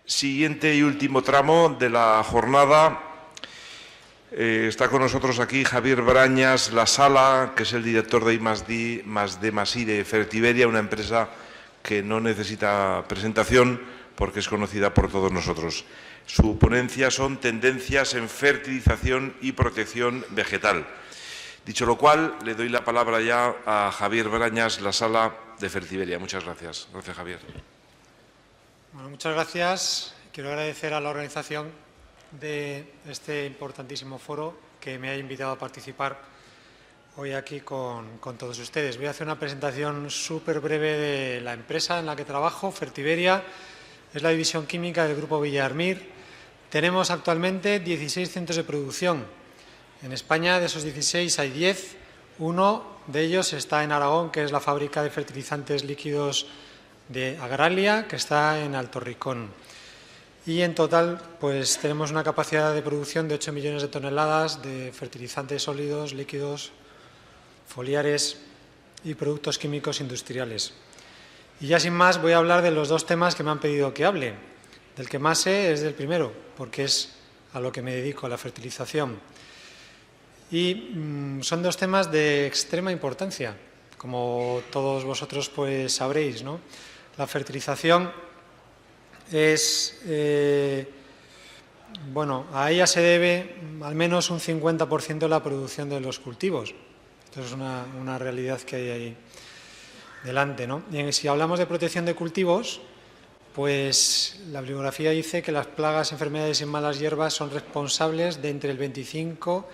Siguiente y último tramo de la jornada. Está con nosotros aquí Javier Brañas Lasala, que es el director de I+D+I de Fertiberia, una empresa que no necesita presentación porque es conocida por todos nosotros. Su ponencia son tendencias en fertilización y protección vegetal. Dicho lo cual, le doy la palabra ya a Javier Brañas Lasala de Fertiberia. Muchas gracias. Gracias, Javier. Bueno, muchas gracias. Quiero agradecer a la organización de este importantísimo foro que me ha invitado a participar hoy aquí con todos ustedes. Voy a hacer una presentación súper breve de la empresa en la que trabajo. Fertiberia es la división química del Grupo Villarmir. Tenemos actualmente 16 centros de producción. En España, de esos 16 hay 10. Uno de ellos está en Aragón, que es la fábrica de fertilizantes líquidos de Agralia, que está en Alto Ricón. Y en total, pues tenemos una capacidad de producción de 8 millones de toneladas de fertilizantes sólidos, líquidos, foliares y productos químicos industriales. Y ya sin más voy a hablar de los dos temas que me han pedido que hable. Del que más sé es del primero, porque es a lo que me dedico, a la fertilización. Y son dos temas de extrema importancia, como todos vosotros pues sabréis, ¿no? La fertilización es, a ella se debe al menos un 50% de la producción de los cultivos. Esto es una realidad que hay ahí delante, ¿no? Y si hablamos de protección de cultivos, pues la bibliografía dice que las plagas, enfermedades y malas hierbas son responsables de entre el 25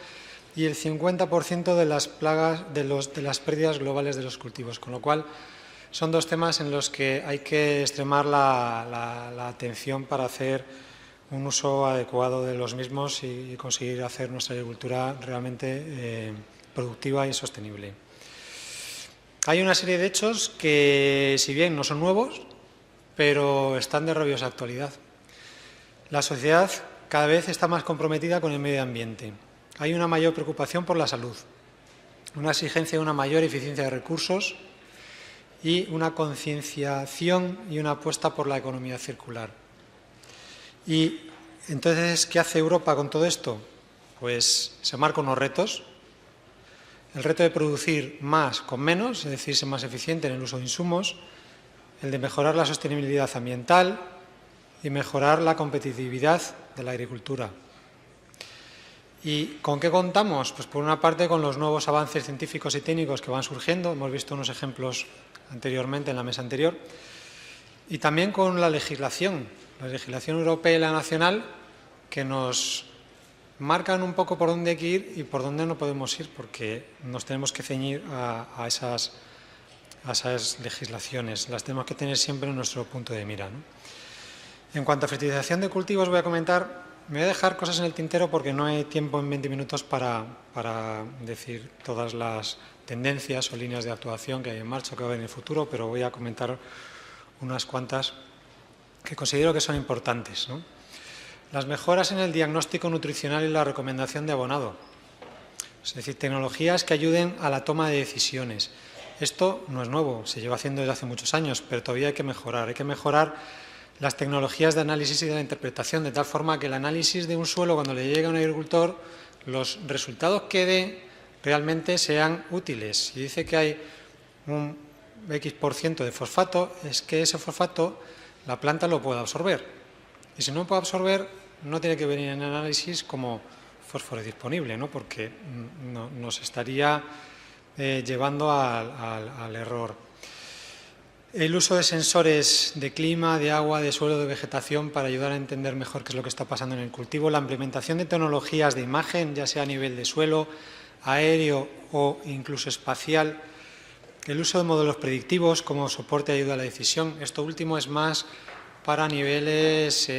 y el 50% de las plagas, de las pérdidas globales de los cultivos, con lo cual son dos temas en los que hay que extremar la atención para hacer un uso adecuado de los mismos y conseguir hacer nuestra agricultura realmente productiva y sostenible. Hay una serie de hechos que, si bien no son nuevos, pero están de rabiosa actualidad. La sociedad cada vez está más comprometida con el medio ambiente. Hay una mayor preocupación por la salud, una exigencia de una mayor eficiencia de recursos y una concienciación y una apuesta por la economía circular. Y entonces, ¿qué hace Europa con todo esto? Pues se marca unos retos. El reto de producir más con menos, es decir, ser más eficiente en el uso de insumos, el de mejorar la sostenibilidad ambiental y mejorar la competitividad de la agricultura. ¿Y con qué contamos? Pues por una parte con los nuevos avances científicos y técnicos que van surgiendo, hemos visto unos ejemplos anteriormente en la mesa anterior, y también con la legislación europea y la nacional, que nos marcan un poco por dónde hay que ir y por dónde no podemos ir, porque nos tenemos que ceñir a esas legislaciones, las tenemos que tener siempre en nuestro punto de mira, ¿no? En cuanto a fertilización de cultivos voy a comentar, me voy a dejar cosas en el tintero porque no hay tiempo en 20 minutos para decir todas las tendencias o líneas de actuación que hay en marcha o que va a haber en el futuro, pero voy a comentar unas cuantas que considero que son importantes, ¿no? Las mejoras en el diagnóstico nutricional y la recomendación de abonado, es decir, tecnologías que ayuden a la toma de decisiones. Esto no es nuevo, se lleva haciendo desde hace muchos años, pero todavía hay que mejorar las tecnologías de análisis y de la interpretación, de tal forma que el análisis de un suelo, cuando le llegue a un agricultor, los resultados que dé realmente sean útiles. Si dice que hay un X% de fosfato, es que ese fosfato la planta lo puede absorber. Y si no puede absorber, no tiene que venir en análisis como fósforo disponible, ¿no? Porque nos estaría llevando al error. El uso de sensores de clima, de agua, de suelo, de vegetación para ayudar a entender mejor qué es lo que está pasando en el cultivo. La implementación de tecnologías de imagen, ya sea a nivel de suelo, aéreo o incluso espacial. El uso de modelos predictivos como soporte y ayuda a la decisión. Esto último es más para niveles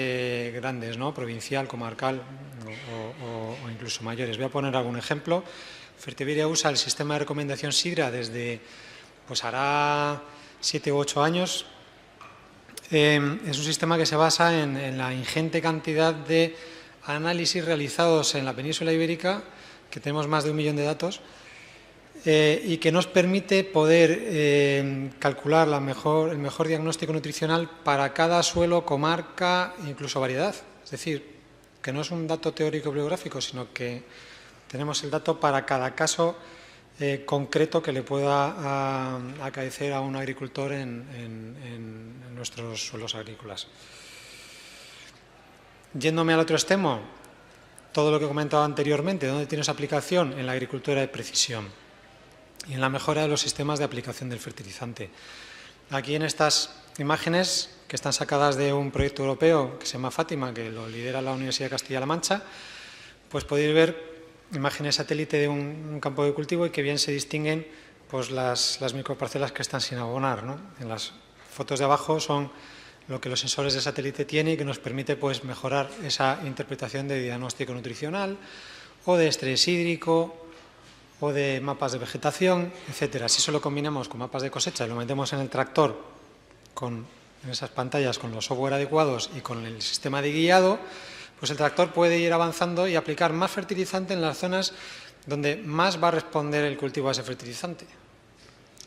grandes, ¿no? Provincial, comarcal o incluso mayores. Voy a poner algún ejemplo. Fertiberia usa el sistema de recomendación SIGRA desde, pues hará 7 u 8 años. Es un sistema que se basa en la ingente cantidad de análisis realizados en la península ibérica, que tenemos más de 1 millón de datos, y que nos permite poder calcular el mejor diagnóstico nutricional para cada suelo, comarca e incluso variedad. Es decir, que no es un dato teórico bibliográfico, sino que tenemos el dato para cada caso concreto que le pueda acaecer a un agricultor en nuestros suelos agrícolas. Yéndome al otro extremo, todo lo que he comentado anteriormente, ¿dónde tiene su aplicación? En la agricultura de precisión y en la mejora de los sistemas de aplicación del fertilizante. Aquí en estas imágenes, que están sacadas de un proyecto europeo que se llama Fátima, que lo lidera la Universidad de Castilla-La Mancha, pues podéis ver imágenes satélite de un campo de cultivo y que bien se distinguen pues, las microparcelas que están sin abonar, ¿no? En las fotos de abajo son lo que los sensores de satélite tienen y que nos permite pues, mejorar esa interpretación de diagnóstico nutricional o de estrés hídrico o de mapas de vegetación, etcétera. Si eso lo combinamos con mapas de cosecha y lo metemos en el tractor en esas pantallas con los software adecuados y con el sistema de guiado, pues el tractor puede ir avanzando y aplicar más fertilizante en las zonas donde más va a responder el cultivo a ese fertilizante,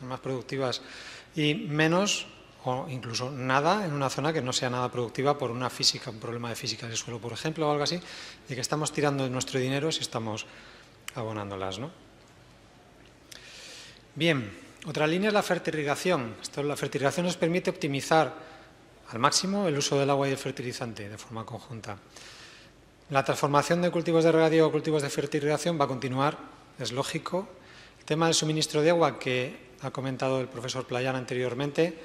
más productivas, y menos o incluso nada en una zona que no sea nada productiva por un problema de física del suelo, por ejemplo, o algo así, y que estamos tirando nuestro dinero si estamos abonándolas, ¿no? Bien, otra línea es la fertirrigación. La fertirrigación nos permite optimizar al máximo el uso del agua y del fertilizante de forma conjunta. La transformación de cultivos de regadío a cultivos de fertirrigación va a continuar, es lógico. El tema del suministro de agua que ha comentado el profesor Playán anteriormente,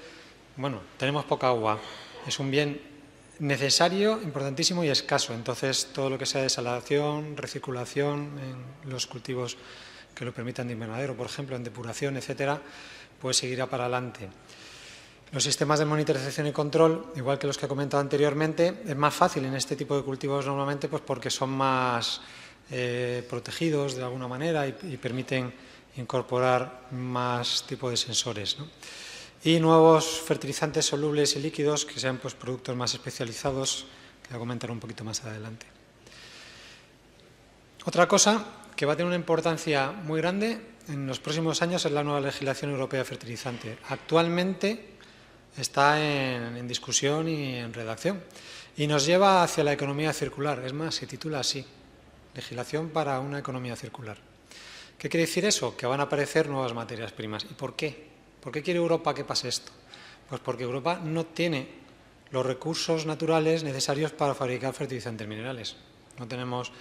bueno, tenemos poca agua, es un bien necesario, importantísimo y escaso. Entonces, todo lo que sea desalación, recirculación en los cultivos que lo permitan de invernadero, por ejemplo, en depuración, etcétera, pues seguirá para adelante. Los sistemas de monitorización y control, igual que los que he comentado anteriormente, es más fácil en este tipo de cultivos normalmente pues porque son más protegidos de alguna manera y permiten incorporar más tipo de sensores, ¿no? Y nuevos fertilizantes solubles y líquidos que sean pues, productos más especializados, que voy a comentar un poquito más adelante. Otra cosa que va a tener una importancia muy grande en los próximos años es la nueva legislación europea de fertilizante. Actualmente está en discusión y en redacción y nos lleva hacia la economía circular. Es más, se titula así, legislación para una economía circular. ¿Qué quiere decir eso? Que van a aparecer nuevas materias primas. ¿Y por qué? ¿Por qué quiere Europa que pase esto? Pues porque Europa no tiene los recursos naturales necesarios para fabricar fertilizantes minerales. No tenemos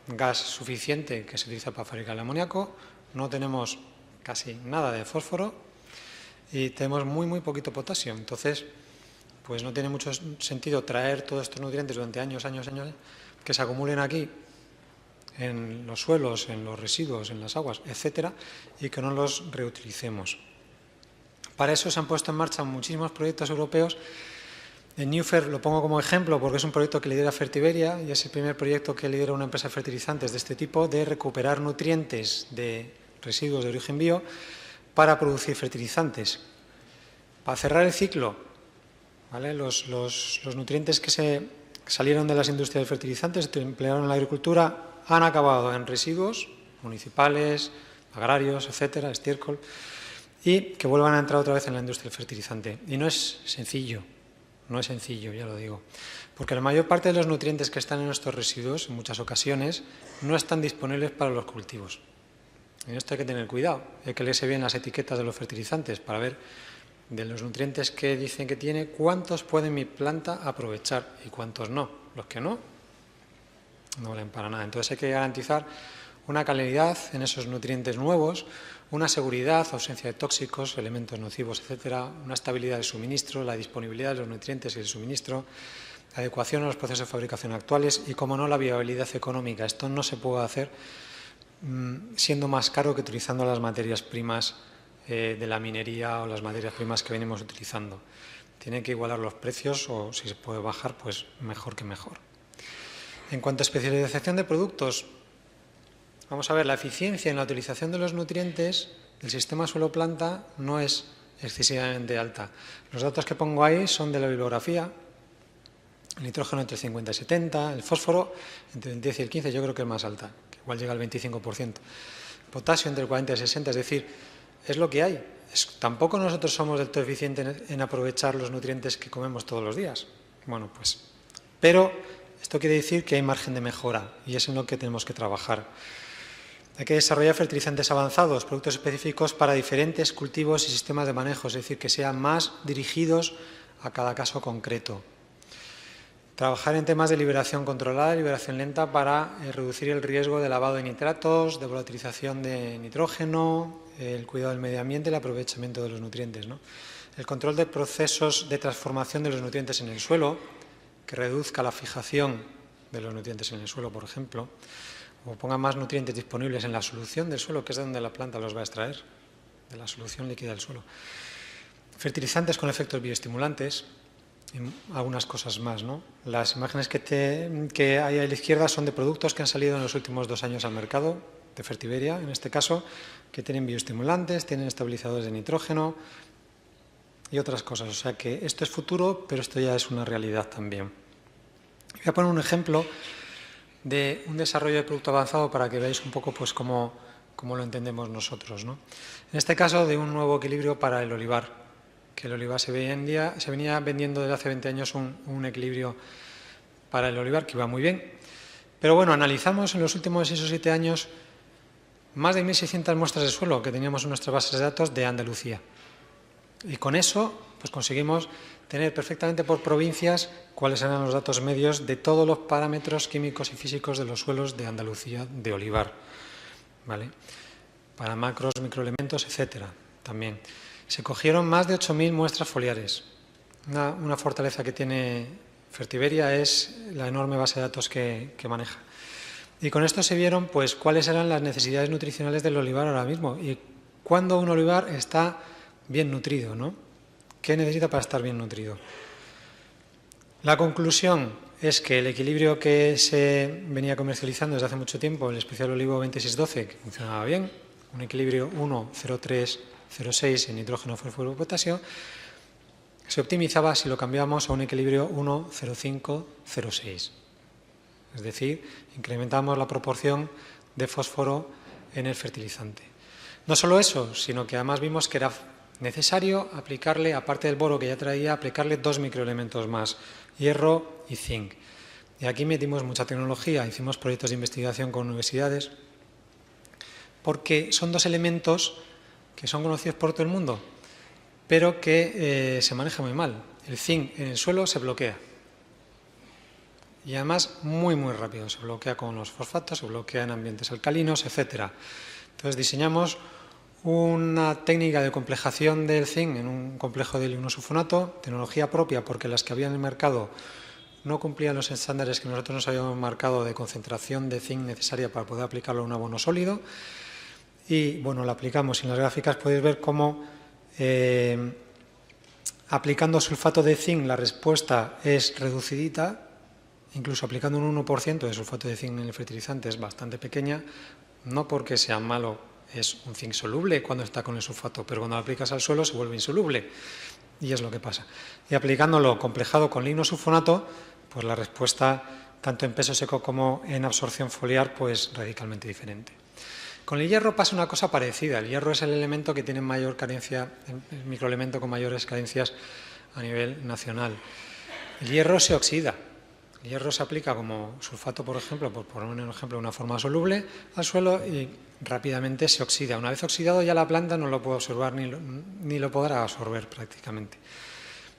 gas suficiente que se utiliza para fabricar el amoníaco, no tenemos casi nada de fósforo y tenemos muy poquito potasio. Entonces, pues no tiene mucho sentido traer todos estos nutrientes durante años, que se acumulen aquí en los suelos, en los residuos, en las aguas, etcétera, y que no los reutilicemos. Para eso se han puesto en marcha muchísimos proyectos europeos. En Newfer lo pongo como ejemplo porque es un proyecto que lidera Fertiberia y es el primer proyecto que lidera una empresa de fertilizantes de este tipo de recuperar nutrientes de residuos de origen bio para producir fertilizantes. Para cerrar el ciclo, ¿vale? Los nutrientes que salieron de las industrias de fertilizantes, se emplearon en la agricultura, han acabado en residuos municipales, agrarios, etcétera, estiércol, y que vuelvan a entrar otra vez en la industria del fertilizante. Y no es sencillo. No es sencillo, ya lo digo, porque la mayor parte de los nutrientes que están en estos residuos, en muchas ocasiones, no están disponibles para los cultivos. En esto hay que tener cuidado, hay que leerse bien las etiquetas de los fertilizantes para ver de los nutrientes que dicen que tiene, cuántos puede mi planta aprovechar y cuántos no. Los que no valen para nada. Entonces hay que garantizar una calidad en esos nutrientes nuevos, una seguridad, ausencia de tóxicos, elementos nocivos, etcétera, una estabilidad de suministro, la disponibilidad de los nutrientes y el suministro, adecuación a los procesos de fabricación actuales y, como no, la viabilidad económica. Esto no se puede hacer siendo más caro que utilizando las materias primas de la minería o las materias primas que venimos utilizando. Tienen que igualar los precios o, si se puede bajar, pues mejor que mejor. En cuanto a especialización de productos, vamos a ver, la eficiencia en la utilización de los nutrientes del sistema suelo-planta no es excesivamente alta. Los datos que pongo ahí son de la bibliografía. El nitrógeno entre 50 y 70, el fósforo entre el 10 y el 15, yo creo que es más alta, que igual llega al 25%. potasio entre el 40 y el 60, es decir, es lo que hay. Tampoco nosotros somos del todo eficientes en aprovechar los nutrientes que comemos todos los días. Bueno, pues, pero esto quiere decir que hay margen de mejora y es en lo que tenemos que trabajar. Hay que desarrollar fertilizantes avanzados, productos específicos para diferentes cultivos y sistemas de manejo, es decir, que sean más dirigidos a cada caso concreto. Trabajar en temas de liberación controlada y liberación lenta para reducir el riesgo de lavado de nitratos, de volatilización de nitrógeno, el cuidado del medio ambiente y el aprovechamiento de los nutrientes, ¿no? El control de procesos de transformación de los nutrientes en el suelo, que reduzca la fijación de los nutrientes en el suelo, por ejemplo, o ponga más nutrientes disponibles en la solución del suelo, que es de donde la planta los va a extraer, de la solución líquida del suelo. Fertilizantes con efectos bioestimulantes y algunas cosas más, ¿no? Las imágenes que hay a la izquierda son de productos que han salido en los últimos 2 años al mercado, de Fertiberia, en este caso, que tienen bioestimulantes, tienen estabilizadores de nitrógeno y otras cosas. O sea que esto es futuro, pero esto ya es una realidad también. Voy a poner un ejemplo de un desarrollo de producto avanzado para que veáis un poco pues cómo lo entendemos nosotros, ¿no? En este caso, de un nuevo equilibrio para el olivar, que el olivar se venía vendiendo desde hace 20 años un equilibrio para el olivar que iba muy bien. Pero bueno, analizamos en los últimos 6 o 7 años más de 1.600 muestras de suelo que teníamos en nuestras bases de datos de Andalucía. Y con eso pues conseguimos tener perfectamente por provincias cuáles eran los datos medios de todos los parámetros químicos y físicos de los suelos de Andalucía de olivar, ¿vale? Para macros, microelementos, etcétera, también. Se cogieron más de 8.000 muestras foliares. Una fortaleza que tiene Fertiberia es la enorme base de datos que maneja. Y con esto se vieron pues cuáles eran las necesidades nutricionales del olivar ahora mismo y cuándo un olivar está bien nutrido, ¿no? ¿Qué necesita para estar bien nutrido? La conclusión es que el equilibrio que se venía comercializando desde hace mucho tiempo, el especial olivo 2612, que funcionaba bien, un equilibrio 1,03,06 en nitrógeno, fósforo y potasio, se optimizaba si lo cambiábamos a un equilibrio 1,05,06. Es decir, incrementamos la proporción de fósforo en el fertilizante. No solo eso, sino que además vimos que era necesario aplicarle, aparte del boro que ya traía, aplicarle 2 microelementos más, hierro y zinc. Y aquí metimos mucha tecnología, hicimos proyectos de investigación con universidades, porque son 2 elementos que son conocidos por todo el mundo, pero que se manejan muy mal. El zinc en el suelo se bloquea. Y además muy rápido, se bloquea con los fosfatos, se bloquea en ambientes alcalinos, etc. Entonces diseñamos una técnica de complejación del zinc en un complejo de lignosulfonato, tecnología propia porque las que había en el mercado no cumplían los estándares que nosotros nos habíamos marcado de concentración de zinc necesaria para poder aplicarlo a un abono sólido. Y bueno, la aplicamos. En las gráficas podéis ver cómo aplicando sulfato de zinc la respuesta es reducidita. Incluso aplicando un 1% de sulfato de zinc en el fertilizante es bastante pequeña, no porque sea malo, es un zinc soluble cuando está con el sulfato, pero cuando lo aplicas al suelo se vuelve insoluble y es lo que pasa. Y aplicándolo complejado con lignosulfonato, pues la respuesta, tanto en peso seco como en absorción foliar, pues radicalmente diferente. Con el hierro pasa una cosa parecida. El hierro es el elemento que tiene mayor carencia, el microelemento con mayores carencias a nivel nacional. El hierro se oxida. El hierro se aplica como sulfato, por ejemplo, por poner un ejemplo, una forma soluble al suelo y rápidamente se oxida. Una vez oxidado ya la planta no lo puede absorber ni lo podrá absorber prácticamente.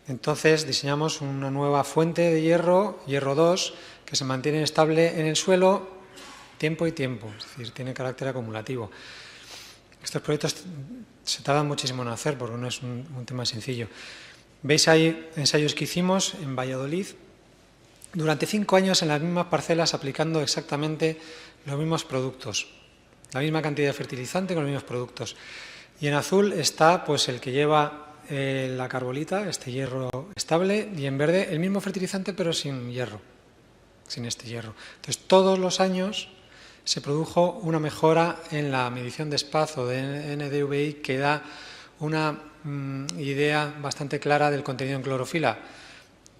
Entonces diseñamos una nueva fuente de hierro, hierro 2, que se mantiene estable en el suelo tiempo y tiempo, es decir, tiene carácter acumulativo. Estos proyectos se tardan muchísimo en hacer porque no es un tema sencillo. Veis ahí ensayos que hicimos en Valladolid, durante 5 años en las mismas parcelas aplicando exactamente los mismos productos, la misma cantidad de fertilizante con los mismos productos. Y en azul está pues el que lleva la carbolita, este hierro estable, y en verde el mismo fertilizante pero sin hierro, sin este hierro. Entonces todos los años se produjo una mejora en la medición de SPAZ o de NDVI que da una idea bastante clara del contenido en clorofila.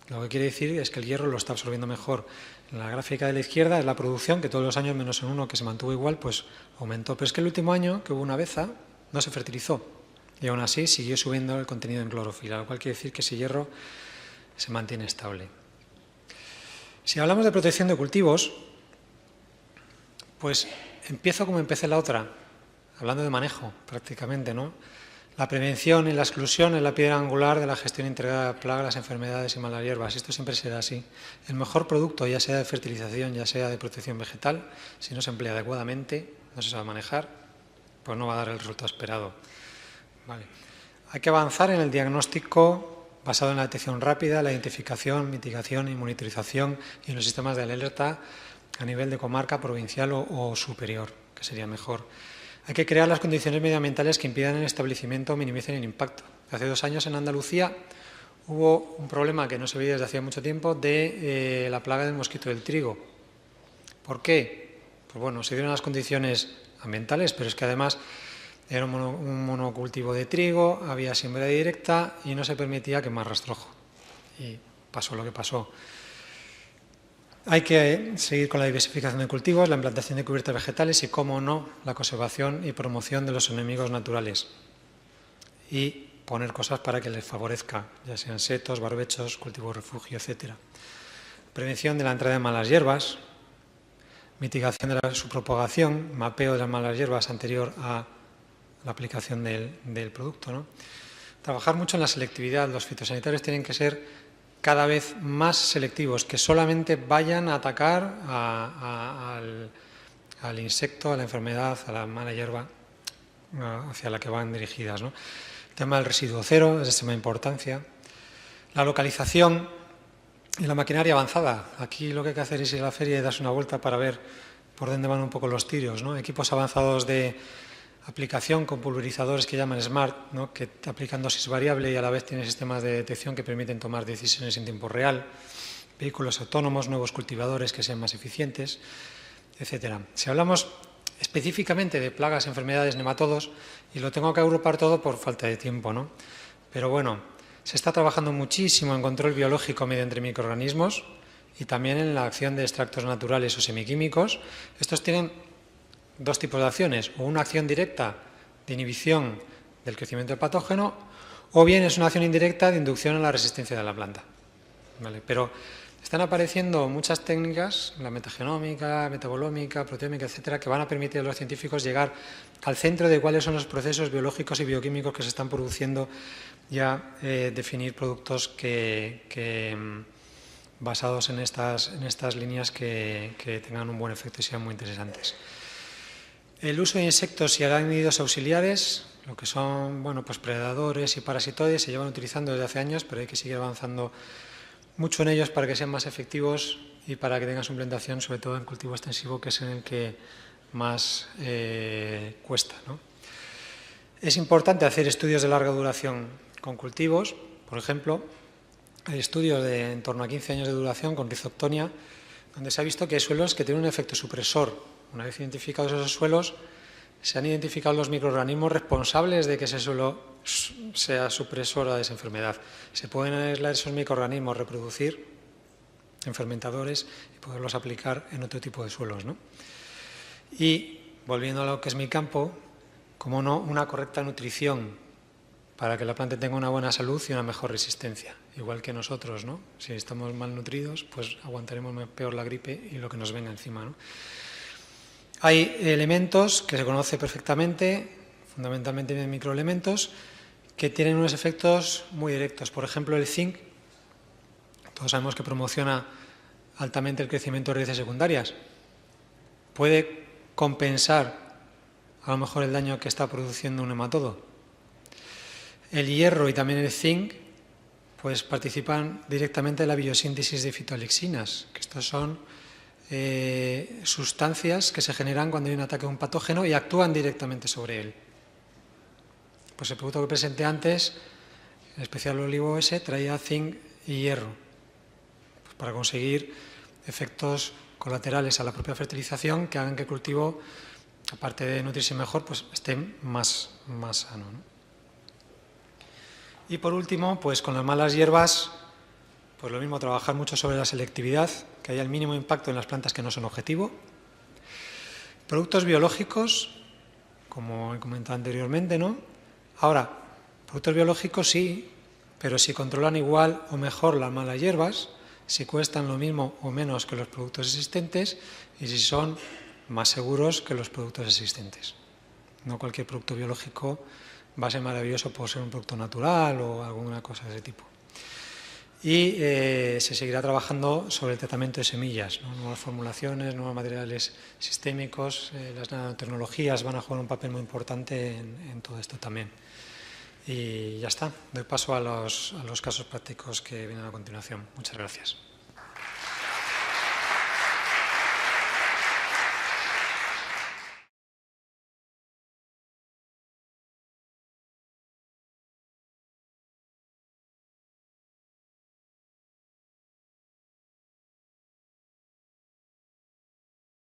Lo que quiere decir es que el hierro lo está absorbiendo mejor. En la gráfica de la izquierda es la producción, que todos los años menos en uno que se mantuvo igual, pues aumentó. Pero es que el último año, que hubo una beza, no se fertilizó. Y aún así siguió subiendo el contenido en clorofila, lo cual quiere decir que ese hierro se mantiene estable. Si hablamos de protección de cultivos, pues empiezo como empecé la otra, hablando de manejo prácticamente, ¿no? La prevención y la exclusión es la piedra angular de la gestión integrada de plagas, enfermedades y malas hierbas. Esto siempre será así. El mejor producto, ya sea de fertilización, ya sea de protección vegetal, si no se emplea adecuadamente, no se sabe manejar, pues no va a dar el resultado esperado. Vale. Hay que avanzar en el diagnóstico basado en la detección rápida, la identificación, mitigación y monitorización y en los sistemas de alerta a nivel de comarca, provincial o superior, que sería mejor. Hay que crear las condiciones medioambientales que impidan el establecimiento o minimicen el impacto. Hace 2 años en Andalucía hubo un problema que no se veía desde hacía mucho tiempo de la plaga del mosquito del trigo. ¿Por qué? Pues bueno, se dieron las condiciones ambientales, pero es que además era un monocultivo de trigo, había siembra directa y no se permitía quemar rastrojo. Y pasó lo que pasó. Hay que seguir con la diversificación de cultivos, la implantación de cubiertas vegetales y, cómo no, la conservación y promoción de los enemigos naturales. Y poner cosas para que les favorezca, ya sean setos, barbechos, cultivos refugio, etc. Prevención de la entrada de malas hierbas, mitigación de su propagación, mapeo de las malas hierbas anterior a la aplicación del producto, ¿no? Trabajar mucho en la selectividad. Los fitosanitarios tienen que ser cada vez más selectivos, que solamente vayan a atacar al insecto, a la enfermedad, a la mala hierba hacia la que van dirigidas, ¿no? El tema del residuo cero es de extrema importancia. La localización y la maquinaria avanzada. Aquí lo que hay que hacer es ir a la feria y darse una vuelta para ver por dónde van un poco los tiros, ¿no? Equipos avanzados de aplicación con pulverizadores que llaman SMART, ¿no? Que aplican dosis variable y a la vez tienen sistemas de detección que permiten tomar decisiones en tiempo real, vehículos autónomos, nuevos cultivadores que sean más eficientes, etc. Si hablamos específicamente de plagas, enfermedades, nematodos, y lo tengo que agrupar todo por falta de tiempo, ¿no? Pero bueno, se está trabajando muchísimo en control biológico mediante microorganismos y también en la acción de extractos naturales o semiquímicos. Estos tienen 2 tipos de acciones, o una acción directa de inhibición del crecimiento del patógeno, o bien es una acción indirecta de inducción a la resistencia de la planta. ¿Vale? Pero están apareciendo muchas técnicas, la metagenómica, metabolómica, proteómica, etcétera, que van a permitir a los científicos llegar al centro de cuáles son los procesos biológicos y bioquímicos que se están produciendo y a definir productos basados en estas líneas que tengan un buen efecto y sean muy interesantes. El uso de insectos y arácnidos auxiliares, lo que son pues predadores y parasitoides, se llevan utilizando desde hace años, pero hay que seguir avanzando mucho en ellos para que sean más efectivos y para que tengan su implantación, sobre todo en cultivo extensivo, que es en el que más cuesta, ¿no? Es importante hacer estudios de larga duración con cultivos. Por ejemplo, hay estudios de en torno a 15 años de duración con Rhizoctonia, donde se ha visto que hay suelos que tienen un efecto supresor. Una vez identificados esos suelos, se han identificado los microorganismos responsables de que ese suelo sea supresor a esa enfermedad. Se pueden aislar esos microorganismos, reproducir en fermentadores y poderlos aplicar en otro tipo de suelos, ¿no? Y, volviendo a lo que es mi campo, como no, una correcta nutrición para que la planta tenga una buena salud y una mejor resistencia. Igual que nosotros, ¿no? Si estamos mal nutridos, pues aguantaremos peor la gripe y lo que nos venga encima, ¿no? Hay elementos que se conoce perfectamente, fundamentalmente microelementos, que tienen unos efectos muy directos. Por ejemplo, el zinc, todos sabemos que promociona altamente el crecimiento de raíces secundarias. Puede compensar a lo mejor el daño que está produciendo un nematodo. El hierro y también el zinc pues participan directamente en la biosíntesis de fitoalexinas, que estos son sustancias que se generan cuando hay un ataque de un patógeno y actúan directamente sobre él. Pues el producto que presenté antes, el especial olivo S, traía zinc y hierro, pues para conseguir efectos colaterales a la propia fertilización que hagan que el cultivo, aparte de nutrirse mejor, pues esté más sano, ¿no? Y por último, pues con las malas hierbas Pues lo mismo, trabajar mucho sobre la selectividad, que haya el mínimo impacto en las plantas que no son objetivo. Productos biológicos, como he comentado anteriormente, ¿no? Ahora, productos biológicos sí, pero si controlan igual o mejor las malas hierbas, si cuestan lo mismo o menos que los productos existentes y si son más seguros que los productos existentes. No cualquier producto biológico va a ser maravilloso por ser un producto natural o alguna cosa de ese tipo. Y se seguirá trabajando sobre el tratamiento de semillas, ¿no? Nuevas formulaciones, nuevos materiales sistémicos, las nanotecnologías van a jugar un papel muy importante en todo esto también. Y ya está, doy paso a los casos prácticos que vienen a continuación. Muchas gracias.